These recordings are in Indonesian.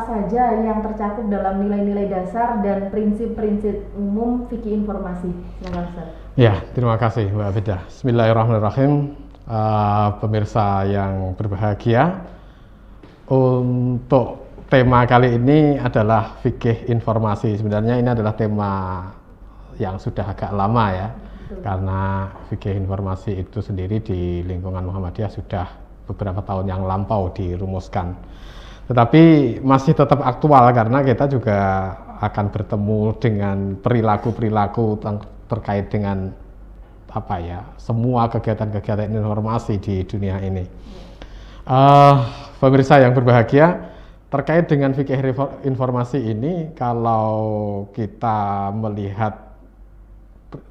saja yang tercakup dalam nilai-nilai dasar dan prinsip-prinsip umum fikih informasi? Silakan Ustaz. Ya, terima kasih Mbak Beda. Bismillahirrahmanirrahim. Pemirsa yang berbahagia, untuk tema kali ini adalah fikih informasi. Sebenarnya ini adalah tema yang sudah agak lama ya. Betul. Karena fikih informasi itu sendiri di lingkungan Muhammadiyah sudah beberapa tahun yang lampau dirumuskan. Tetapi masih tetap aktual karena kita juga akan bertemu dengan perilaku-perilaku terkait dengan semua kegiatan-kegiatan informasi di dunia ini. Pemirsa yang berbahagia, terkait dengan fikih informasi ini, kalau kita melihat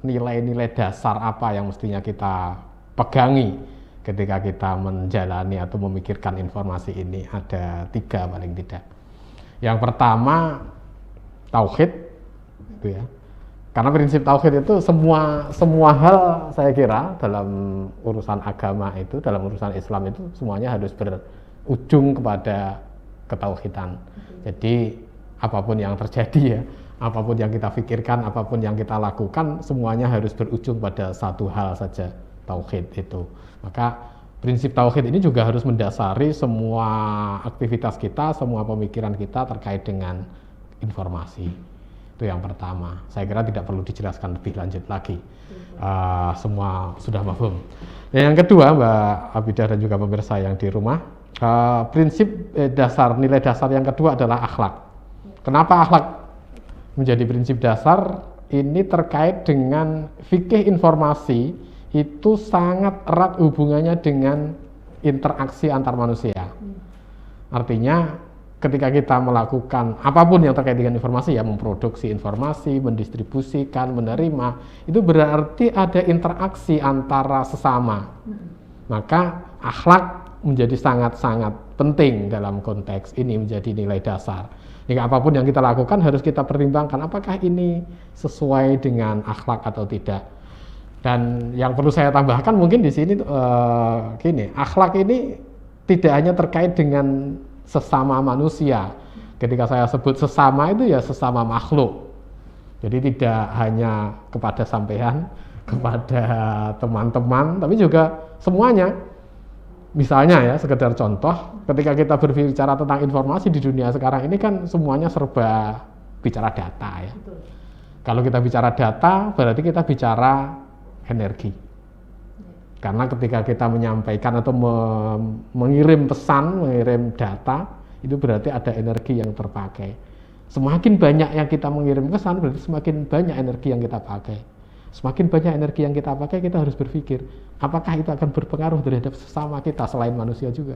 nilai-nilai dasar apa yang mestinya kita pegangi ketika kita menjalani atau memikirkan informasi ini, ada 3 paling tidak. Yang pertama, tauhid, gitu ya. Karena prinsip tauhid itu semua hal saya kira dalam urusan agama itu, dalam urusan Islam itu semuanya harus berujung kepada ketauhidan. Jadi apapun yang terjadi ya, apapun yang kita pikirkan, apapun yang kita lakukan, semuanya harus berujung pada satu hal saja, tauhid itu. Maka prinsip tauhid ini juga harus mendasari semua aktivitas kita, semua pemikiran kita terkait dengan informasi. Itu yang pertama. Saya kira tidak perlu dijelaskan lebih lanjut lagi. Semua sudah mafhum. Yang kedua, Mbak Abidah dan juga pemirsa yang di rumah, prinsip dasar, nilai dasar yang kedua adalah akhlak. Kenapa akhlak menjadi prinsip dasar? Ini terkait dengan fikih informasi itu sangat erat hubungannya dengan interaksi antar manusia. Artinya ketika kita melakukan apapun yang terkait dengan informasi ya, memproduksi informasi, mendistribusikan, menerima, itu berarti ada interaksi antara sesama. Maka akhlak menjadi sangat-sangat penting dalam konteks ini, menjadi nilai dasar. Jika apapun yang kita lakukan harus kita pertimbangkan apakah ini sesuai dengan akhlak atau tidak. Dan yang perlu saya tambahkan mungkin di sini akhlak ini tidak hanya terkait dengan sesama manusia. Ketika saya sebut sesama itu ya sesama makhluk. Jadi tidak hanya kepada sampean, kepada teman-teman, tapi juga semuanya. Misalnya ya, sekedar contoh, ketika kita berbicara tentang informasi di dunia sekarang ini kan semuanya serba bicara data ya. Betul. Kalau kita bicara data, berarti kita bicara energi. Karena ketika kita menyampaikan atau mengirim pesan, mengirim data, itu berarti ada energi yang terpakai. Semakin banyak yang kita mengirim pesan, berarti semakin banyak energi yang kita pakai. Semakin banyak energi yang kita pakai, kita harus berpikir, apakah itu akan berpengaruh terhadap sesama kita selain manusia juga?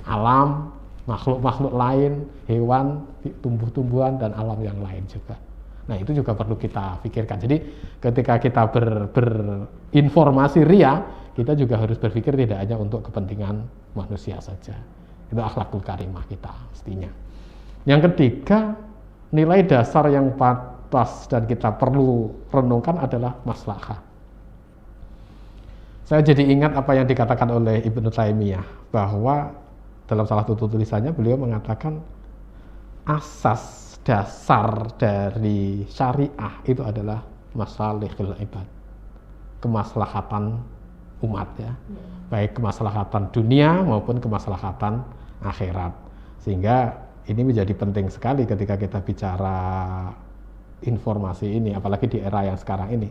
Alam, makhluk-makhluk lain, hewan, tumbuh-tumbuhan, dan alam yang lain juga. Nah, itu juga perlu kita pikirkan. Jadi ketika kita berinformasi ria, kita juga harus berpikir tidak hanya untuk kepentingan manusia saja. Itu akhlakul karimah kita mestinya. Yang ketiga, nilai dasar yang pantas dan kita perlu renungkan adalah maslahah. Saya jadi ingat apa yang dikatakan oleh Ibnu Taimiyah, bahwa dalam salah satu tulisannya beliau mengatakan asas dasar dari syariah itu adalah masalihul ibad, kemaslahatan umat ya, baik kemaslahatan dunia maupun kemaslahatan akhirat. Sehingga ini menjadi penting sekali ketika kita bicara informasi ini, apalagi di era yang sekarang ini,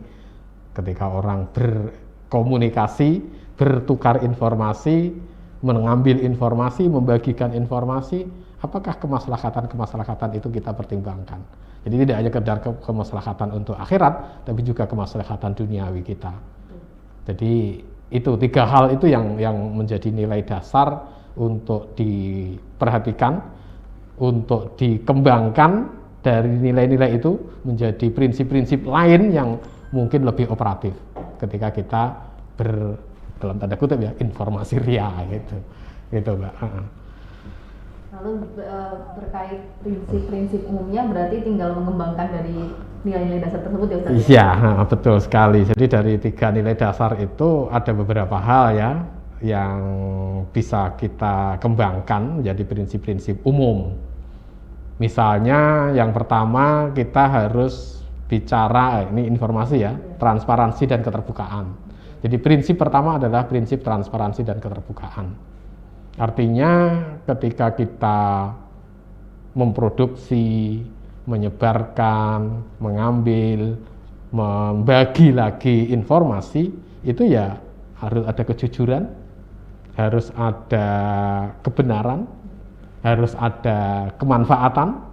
ketika orang berkomunikasi, bertukar informasi, mengambil informasi, membagikan informasi, apakah kemaslahatan itu kita pertimbangkan. Jadi tidak hanya sekedar kemaslahatan untuk akhirat, tapi juga kemaslahatan duniawi kita. Jadi itu 3 hal itu yang menjadi nilai dasar untuk diperhatikan, untuk dikembangkan. Dari nilai-nilai itu menjadi prinsip-prinsip lain yang mungkin lebih operatif ketika kita dalam tanda kutip ya, informasi ria gitu Mbak. Lalu berkait prinsip-prinsip umumnya berarti tinggal mengembangkan dari nilai-nilai dasar tersebut ya Ustaz? Iya, betul sekali. Jadi dari 3 nilai dasar itu ada beberapa hal ya yang bisa kita kembangkan menjadi prinsip-prinsip umum. Misalnya yang pertama kita harus bicara, ini informasi ya, transparansi dan keterbukaan. Jadi prinsip pertama adalah prinsip transparansi dan keterbukaan. Artinya ketika kita memproduksi, menyebarkan, mengambil, membagi lagi informasi, itu ya harus ada kejujuran, harus ada kebenaran, harus ada kemanfaatan.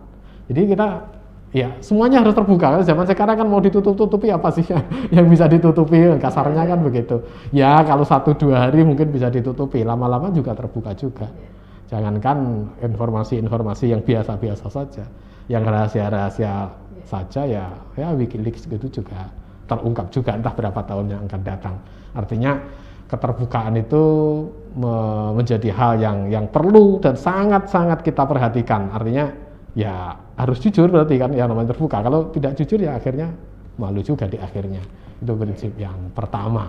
Jadi kita ya semuanya harus terbuka. Kalau zaman sekarang kan mau ditutup-tutupi apa sih yang bisa ditutupi, kasarnya kan begitu. Ya kalau 1-2 hari mungkin bisa ditutupi, lama-lama juga terbuka juga. Jangankan informasi-informasi yang biasa-biasa saja, yang rahasia-rahasia saja ya WikiLeaks gitu juga terungkap juga entah berapa tahun yang akan datang. Artinya keterbukaan itu menjadi hal yang perlu dan sangat-sangat kita perhatikan. Artinya ya harus jujur berarti kan yang namanya terbuka. Kalau tidak jujur ya akhirnya malu juga di akhirnya. Itu prinsip yang pertama.